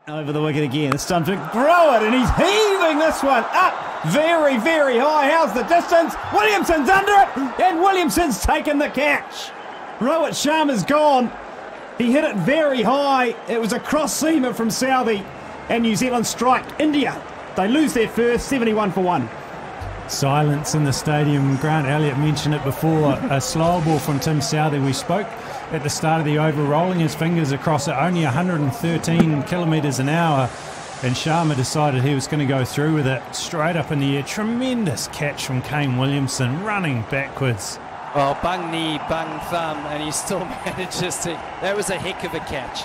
Over the wicket again. It's time to grow it, and he's heaving this one up very, very high. How's the distance? Williamson's under it, and Williamson's taken the catch. Rohit Sharma's gone. He hit it very high. It was a cross seamer from Southey, and New Zealand strike. India, they lose their first, 71 for 1. Silence in the stadium. Grant Elliott mentioned it before. A slow ball from Tim Southey. We spoke at the start of the over, rolling his fingers across at only 113 kilometres an hour, and Sharma decided he was going to go through with it straight up in the air. Tremendous catch from Kane Williamson, running backwards. Well, bung knee, bung thumb, and he still manages to... That was a heck of a catch.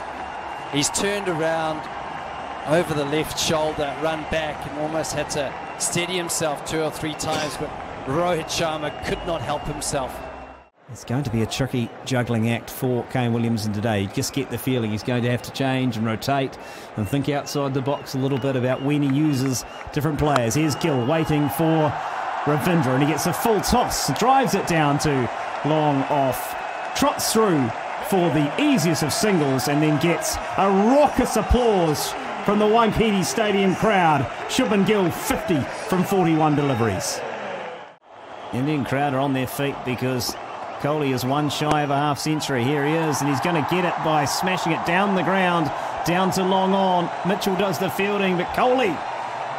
He's turned around over the left shoulder, run back, and almost had to steady himself 2 or 3 times, but Rohit Sharma could not help himself. It's going to be a tricky juggling act for Kane Williamson today. You just get the feeling he's going to have to change and rotate and think outside the box a little bit about when he uses different players. Here's Gill waiting for Ravindra, and he gets a full toss, drives it down to long off, trots through for the easiest of singles, and then gets a raucous applause from the Waikiki Stadium crowd. Shubman Gill, 50 from 41 deliveries. Indian crowd are on their feet because Kohli is one shy of a half century. Here he is, and he's going to get it by smashing it down the ground, down to long on. Mitchell does the fielding, but Kohli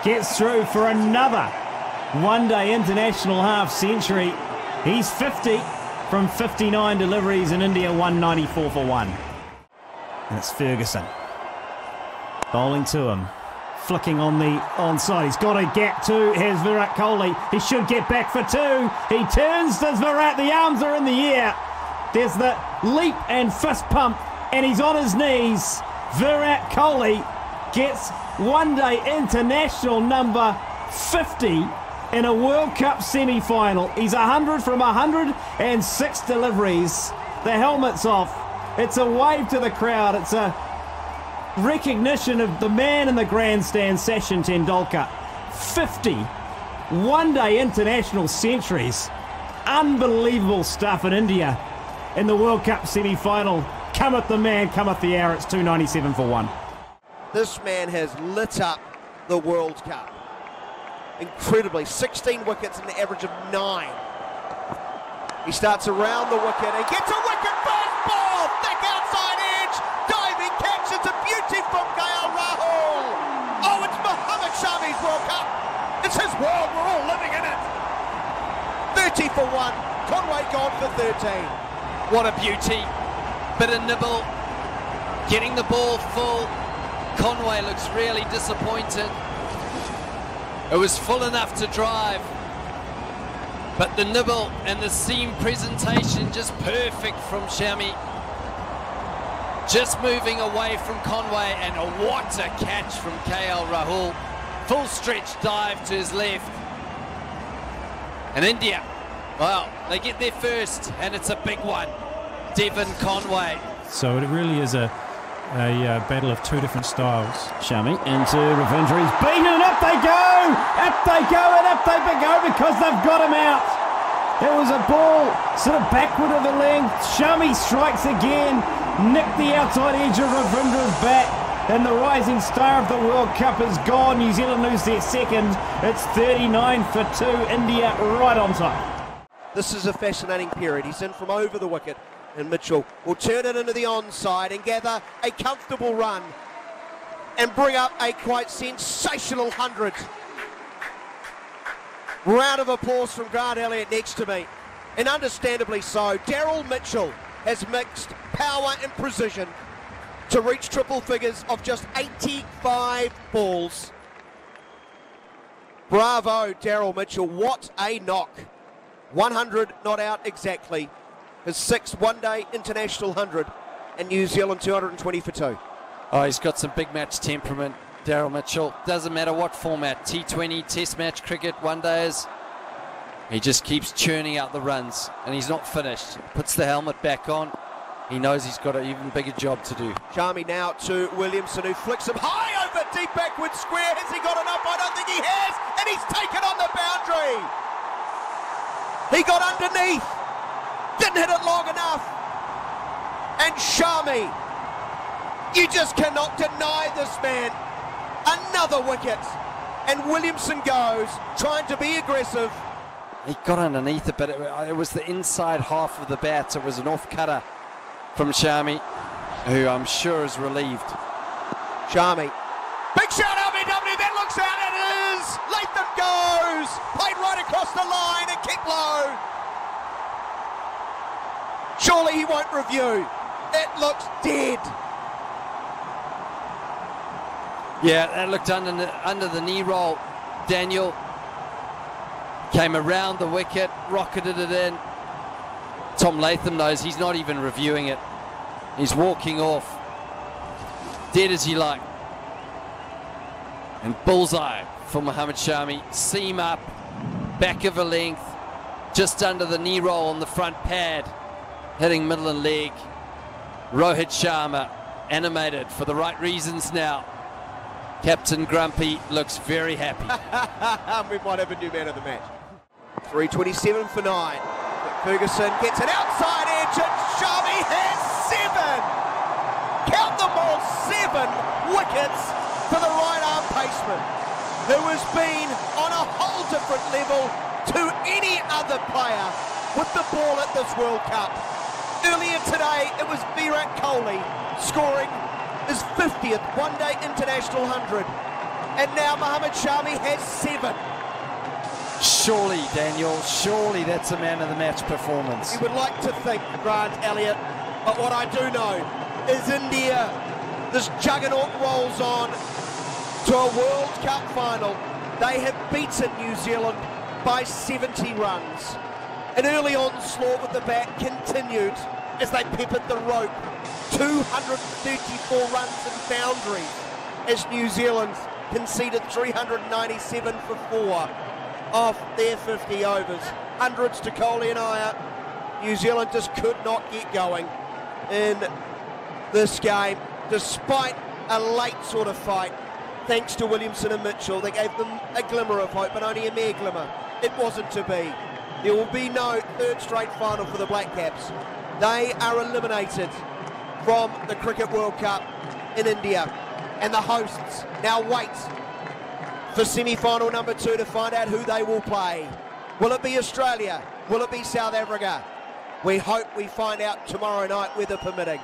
gets through for another one-day international half century. He's 50 from 59 deliveries, in India 194 for 1. And it's Ferguson bowling to him, flicking on the onside. He's got a gap too. Here's Virat Kohli. He should get back for 2. He turns, does Virat. The arms are in the air. There's the leap and fist pump, and he's on his knees. Virat Kohli gets one-day international number 50 in a World Cup semi-final. He's 100 from 106 deliveries. The helmet's off. It's a wave to the crowd. It's a recognition of the man in the grandstand, Sachin Tendulkar. 50 one-day international centuries. Unbelievable stuff in India in the World Cup semi-final. Cometh the man, cometh the hour. It's 297 for 1. This man has lit up the World Cup. Incredibly, 16 wickets and an average of 9. He starts around the wicket and gets a wicket first ball, thick outside edge, diving catch. It's a beauty from KL Rahul. Oh, it's Mohammad Shami's World Cup. It's his world, we're all living in it. 30 for 1, Conway gone for 13. What a beauty. Bit of nibble, getting the ball full. Conway looks really disappointed. It was full enough to drive, but the nibble and the seam presentation just perfect from Shami. Just moving away from Conway, and what a catch from KL Rahul. Full stretch dive to his left. And India, well, they get there first, and it's a big one. Devon Conway. So it really is a battle of 2 different styles. Shami into Ravindra. He's beaten, and up they go! Up they go, and up they go, because they've got him out. It was a ball sort of backward of the length. Shami strikes again, nicked the outside edge of Ravindra's bat, and the rising star of the World Cup is gone. New Zealand lose their second. It's 39 for 2. India right on top. This is a fascinating period. He's in from over the wicket, and Mitchell will turn it into the onside and gather a comfortable run and bring up a quite sensational 100. Round of applause from Grant Elliott next to me, and understandably so. Daryl Mitchell has mixed power and precision to reach triple figures of just 85 balls. Bravo, Daryl Mitchell. What a knock. 100 not out exactly. His 6th one-day international 100, and New Zealand 220 for 2. Oh, he's got some big match temperament, Daryl Mitchell. Doesn't matter what format, T20, Test match cricket, one-days. He just keeps churning out the runs, and he's not finished. Puts the helmet back on. He knows he's got an even bigger job to do. Shami now to Williamson, who flicks him high over deep backward square. Has he got enough? I don't think he has, and he's taken on the boundary. He got underneath. Didn't hit it long enough. And Shami You just cannot deny this man. Another wicket. And Williamson goes, trying to be aggressive. He got underneath it, but it was the inside half of the bat. It was an off-cutter from Shami, who I'm sure is relieved. Shami. Big shot, LBW, that looks out, it is! Latham goes! Played right across the line and kicked low. Surely he won't review. It looks dead. Yeah, that looked under the knee roll. Daniel came around the wicket, rocketed it in. Tom Latham knows he's not even reviewing it. He's walking off. Dead as you like. And bullseye for Mohammad Shami. Seam up, back of a length, just under the knee roll on the front pad, hitting middle and leg. Rohit Sharma animated for the right reasons now. Captain Grumpy looks very happy. We might have a new man of the match. 3:27 for 9. Ferguson gets it outside edge and Shami has 7. Count them all, 7 wickets for the right arm paceman, who has been on a whole different level to any other player with the ball at this World Cup. Earlier today it was Virat Kohli scoring his 50th one-day international 100, and now Mohammad Shami has 7. Surely, Daniel, surely that's a man of the match performance. You would like to think, Grant Elliott, but what I do know is India, this juggernaut rolls on to a World Cup final. They have beaten New Zealand by 70 runs. An early onslaught with the bat continued as they peppered the rope. 234 runs and boundaries as New Zealand conceded 397 for 4 off their 50 overs. Hundreds to Kohli and Iyer. New Zealand just could not get going in this game, despite a late sort of fight. Thanks to Williamson and Mitchell, they gave them a glimmer of hope, but only a mere glimmer. It wasn't to be. There will be no third straight final for the Black Caps. They are eliminated from the Cricket World Cup in India, and the hosts now wait for semi-final number 2 to find out who they will play. Will it be Australia? Will it be South Africa? We hope we find out tomorrow night, weather permitting.